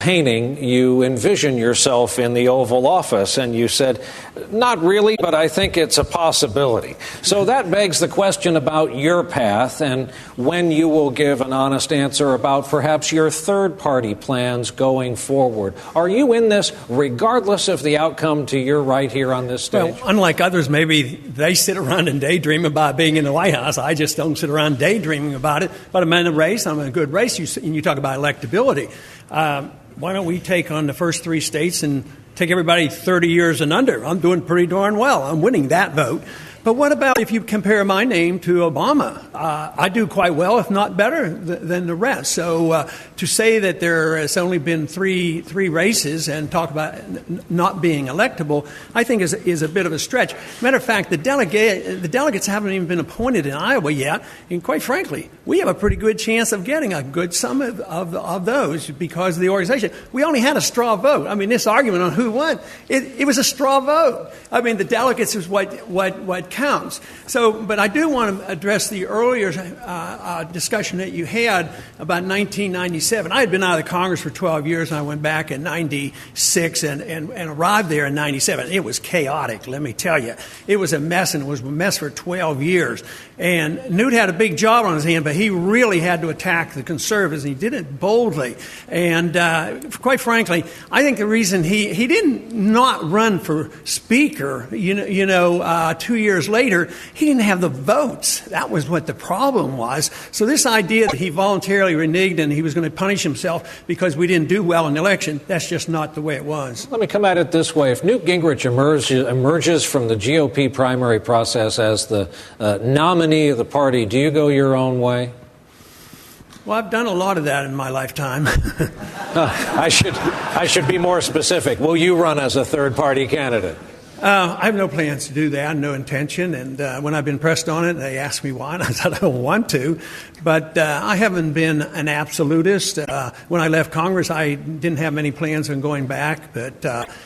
campaigning, you envision yourself in the Oval Office, and you said, not really, but I think it's a possibility. So that begs the question about your path and when you will give an honest answer about perhaps your third-party plans going forward. Are you in this regardless of the outcome to your right here on this stage? Well, unlike others, maybe they sit around and daydream about being in the White House. I just don't sit around daydreaming about it. But I'm in a race. I'm in a good race. You talk about electability. Why don't we take on the first three states and take everybody 30 years and under? I'm doing pretty darn well. I'm winning that vote. But what about if you compare my name to Obama? I do quite well, if not better, than the rest. So to say that there has only been three races and talk about not being electable, I think is a bit of a stretch. Matter of fact, the delegates haven't even been appointed in Iowa yet. And quite frankly, we have a pretty good chance of getting a good sum of those because of the organization. We only had a straw vote. I mean, this argument on who won, it was a straw vote. I mean, the delegates is what counts. So, but I do want to address the earlier discussion that you had about 1997. I had been out of the Congress for 12 years, and I went back in 96 and arrived there in 97. It was chaotic, let me tell you. It was a mess, and it was a mess for 12 years. And Newt had a big job on his hand, but he really had to attack the conservatives, and he did it boldly. And quite frankly, I think the reason he didn't not run for speaker, 2 years later, he didn't have the votes. That was what the problem was. So this idea that he voluntarily reneged and he was going to punish himself because we didn't do well in the election, that's just not the way it was. Let me come at it this way. If Newt Gingrich emerges from the GOP primary process as the nominee of the party, do you go your own way? Well, I've done a lot of that in my lifetime. I should be more specific. Will you run as a third-party candidate? I have no plans to do that, no intention. And when I've been pressed on it, they asked me why, and I said I don't want to. But I haven't been an absolutist. When I left Congress, I didn't have many plans on going back, but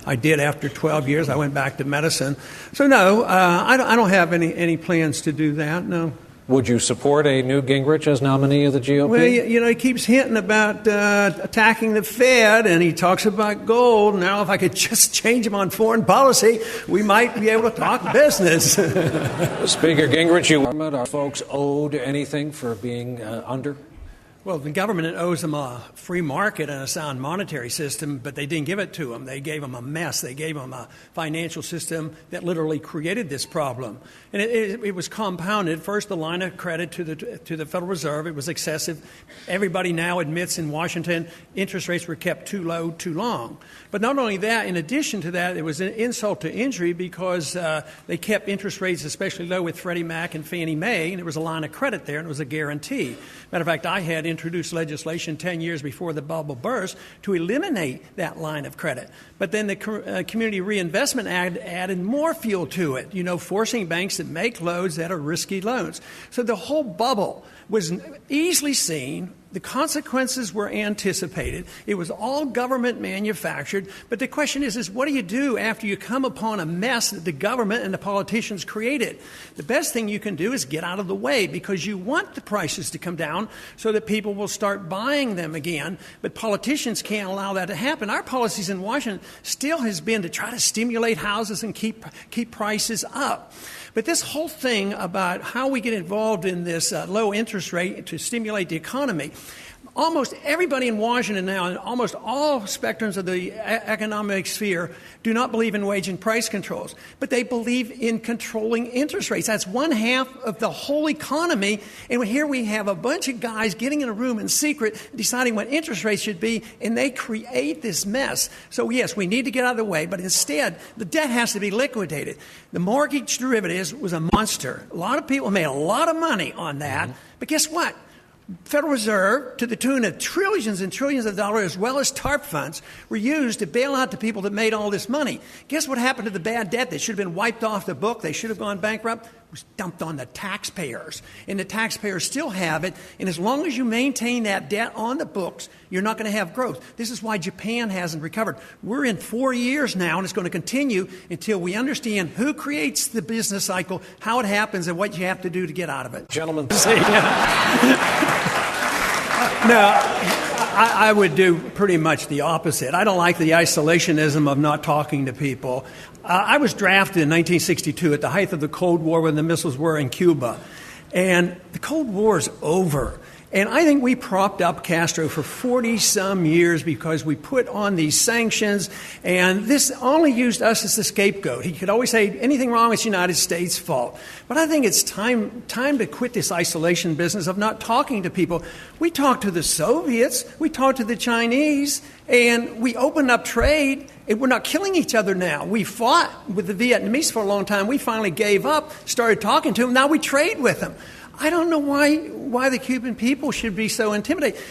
I did after 12 years. I went back to medicine. So, no, I don't have any plans to do that, no. Would you support a Newt Gingrich as nominee of the GOP? Well, he keeps hinting about attacking the Fed, and he talks about gold. Now, if I could just change him on foreign policy, we might be able to talk business. Speaker Gingrich, are folks owed anything for being under? Well, the government owes them a free market and a sound monetary system, but they didn't give it to them. They gave them a mess. They gave them a financial system that literally created this problem. And it was compounded. First, the line of credit to the Federal Reserve. It was excessive. Everybody now admits in Washington interest rates were kept too low too long. But not only that, in addition to that, it was an insult to injury because they kept interest rates especially low with Freddie Mac and Fannie Mae, and there was a line of credit there, and it was a guarantee. Matter of fact, I had introduced legislation 10 years before the bubble burst to eliminate that line of credit. But then the Community Reinvestment Act added more fuel to it, forcing banks to make loans that are risky loans. So the whole bubble was easily seen. The consequences were anticipated. It was all government manufactured. But the question is what do you do after you come upon a mess that the government and the politicians created? The best thing you can do is get out of the way because you want the prices to come down so that people will start buying them again. But politicians can't allow that to happen. Our policies in Washington still has been to try to stimulate houses and keep prices up. But this whole thing about how we get involved in this low interest rate to stimulate the economy, almost everybody in Washington now, and almost all spectrums of the economic sphere, do not believe in wage and price controls. But they believe in controlling interest rates. That's one half of the whole economy. And here we have a bunch of guys getting in a room in secret, deciding what interest rates should be, and they create this mess. So, yes, we need to get out of the way, but instead, the debt has to be liquidated. The mortgage derivatives was a monster. A lot of people made a lot of money on that. But guess what? Federal Reserve, to the tune of trillions and trillions of dollars, as well as TARP funds, were used to bail out the people that made all this money. Guess what happened to the bad debt that should have been wiped off the book? They should have gone bankrupt. It was dumped on the taxpayers. And the taxpayers still have it. And as long as you maintain that debt on the books, you're not going to have growth. This is why Japan hasn't recovered. We're in 4 years now, and it's going to continue until we understand who creates the business cycle, how it happens, and what you have to do to get out of it. Gentlemen. No, I would do pretty much the opposite. I don't like the isolationism of not talking to people. I was drafted in 1962 at the height of the Cold War when the missiles were in Cuba. And the Cold War is over. And I think we propped up Castro for 40-some years because we put on these sanctions, and this only used us as the scapegoat. He could always say, anything wrong, it's the United States' fault. But I think it's time to quit this isolation business of not talking to people. We talked to the Soviets, we talked to the Chinese, and we opened up trade, and we're not killing each other now. We fought with the Vietnamese for a long time. We finally gave up, started talking to them. Now we trade with them. I don't know why the Cuban people should be so intimidated.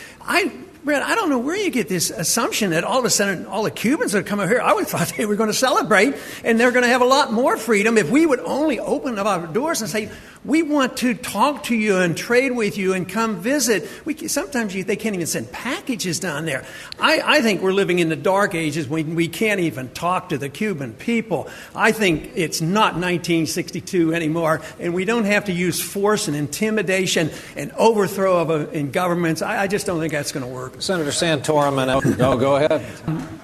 Brad, I don't know where you get this assumption that all of a sudden all the Cubans are coming here. I would have thought they were going to celebrate and they're going to have a lot more freedom if we would only open up our doors and say, we want to talk to you and trade with you and come visit. Sometimes they can't even send packages down there. I think we're living in the dark ages when we can't even talk to the Cuban people. I think it's not 1962 anymore, and we don't have to use force and intimidation and overthrow in governments. I just don't think that's going to work. Senator Santorum, go ahead.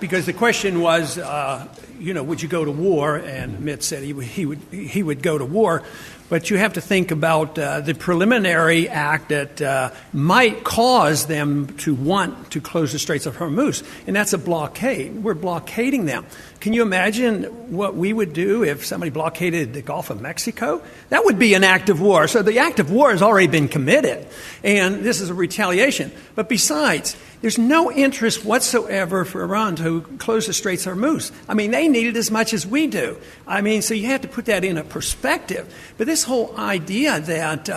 Because the question was, would you go to war? And Mitt said he would go to war. But you have to think about the preliminary act that might cause them to want to close the Straits of Hormuz, and that's a blockade. We're blockading them. Can you imagine what we would do if somebody blockaded the Gulf of Mexico? That would be an act of war. So the act of war has already been committed, and this is a retaliation. But besides, there's no interest whatsoever for Iran to close the Straits of Hormuz. I mean, they need it as much as we do. I mean, so you have to put that in a perspective. But this whole idea that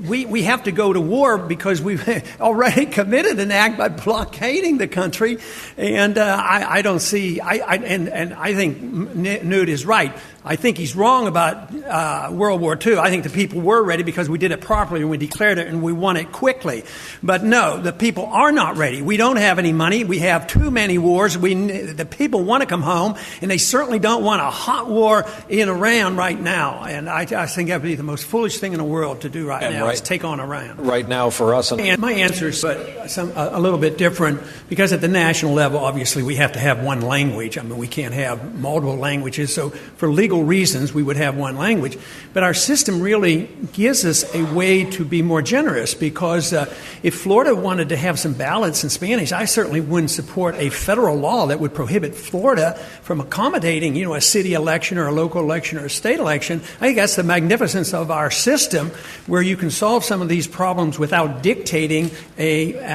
we have to go to war because we've already committed an act by blockading the country, and I don't see. And I think Newt is right. I think he's wrong about World War II. I think the people were ready because we did it properly and we declared it and we won it quickly. But no, the people are not ready. We don't have any money. We have too many wars. The people want to come home, and they certainly don't want a hot war in Iran right now. And I think that would be the most foolish thing in the world to do right now is take on Iran. Right now for us. And my answer is a little bit different because at the national level, obviously, we have to have one language. I mean, we can't have multiple languages. So for legal reasons, we would have one language. But our system really gives us a way to be more generous because if Florida wanted to have some ballots in Spanish, I certainly wouldn't support a federal law that would prohibit Florida from accommodating, a city election or a local election or a state election. I think that's the magnificence of our system where you can solve some of these problems without dictating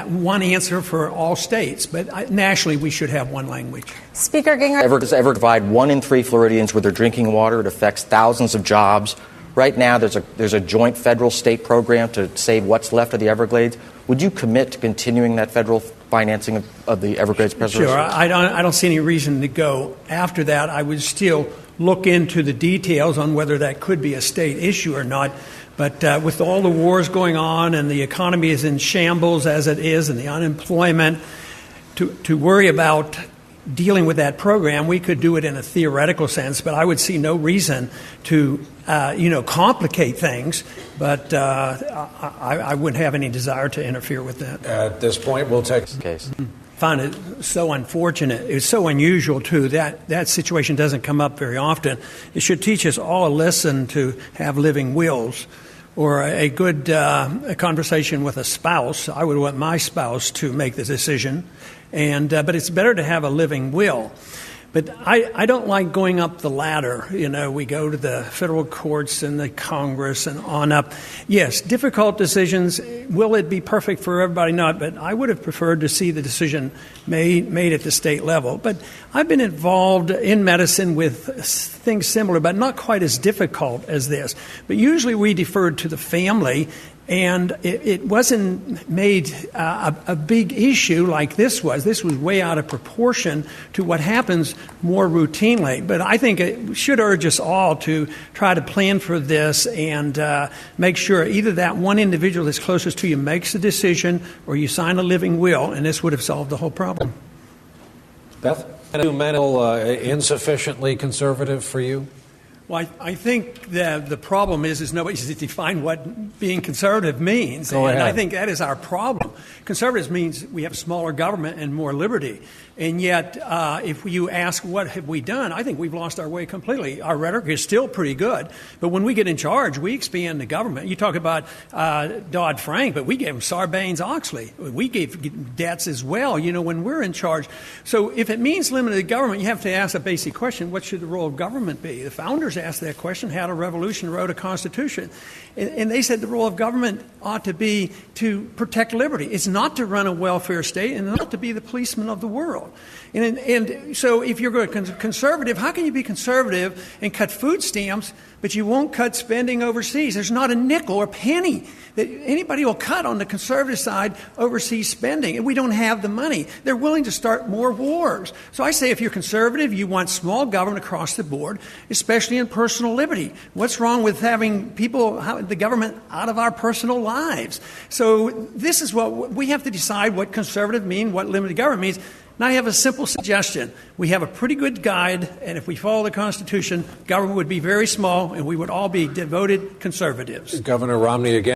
one answer for all states. But nationally, we should have one language. Speaker Gingrich. Does ever divide 1 in 3 Floridians with their drinking water? It affects thousands of jobs. Right now, there's a joint federal-state program to save what's left of the Everglades. Would you commit to continuing that federal financing of the Everglades preservation? Sure. I don't see any reason to go after that. I would still look into the details on whether that could be a state issue or not. But with all the wars going on and the economy is in shambles as it is and the unemployment, to worry about dealing with that program, we could do it in a theoretical sense, but I would see no reason to, complicate things. But I wouldn't have any desire to interfere with that. At this point, we'll take the case. I find it so unfortunate. It's so unusual, too. That situation doesn't come up very often. It should teach us all a lesson to have living wills. Or a good conversation with a spouse. I would want my spouse to make the decision, but it's better to have a living will. But I don't like going up the ladder. We go to the federal courts and the Congress and on up. Yes, difficult decisions. Will it be perfect for everybody? Not. But I would have preferred to see the decision made at the state level. But I've been involved in medicine with things similar, but not quite as difficult as this. But usually we deferred to the family. And it wasn't made a big issue like this was. This was way out of proportion to what happens more routinely. But I think it should urge us all to try to plan for this and make sure either that one individual that's closest to you makes a decision or you sign a living will, and this would have solved the whole problem. Beth? Mental insufficiently conservative for you? Well, I think that the problem is nobody's defined what being conservative means. Go ahead. And I think that is our problem. Conservative means we have smaller government and more liberty. And yet, if you ask what have we done, I think we've lost our way completely. Our rhetoric is still pretty good. But when we get in charge, we expand the government. You talk about Dodd-Frank, but we gave them Sarbanes-Oxley. We gave debts as well, when we're in charge. So if it means limited government, you have to ask a basic question: what should the role of government be? The founders asked that question, had a revolution, wrote a constitution. And they said the role of government ought to be to protect liberty. It's not to run a welfare state and not to be the policeman of the world. And so if you're going to conservative, how can you be conservative and cut food stamps, but you won't cut spending overseas? There's not a nickel or penny that anybody will cut on the conservative side overseas spending. And we don't have the money. They're willing to start more wars. So I say if you're conservative, you want small government across the board, especially in personal liberty. What's wrong with having the government out of our personal lives? So this is what we have to decide: what conservative means, what limited government means. And I have a simple suggestion. We have a pretty good guide, and if we follow the Constitution, government would be very small, and we would all be devoted conservatives. Governor Romney again.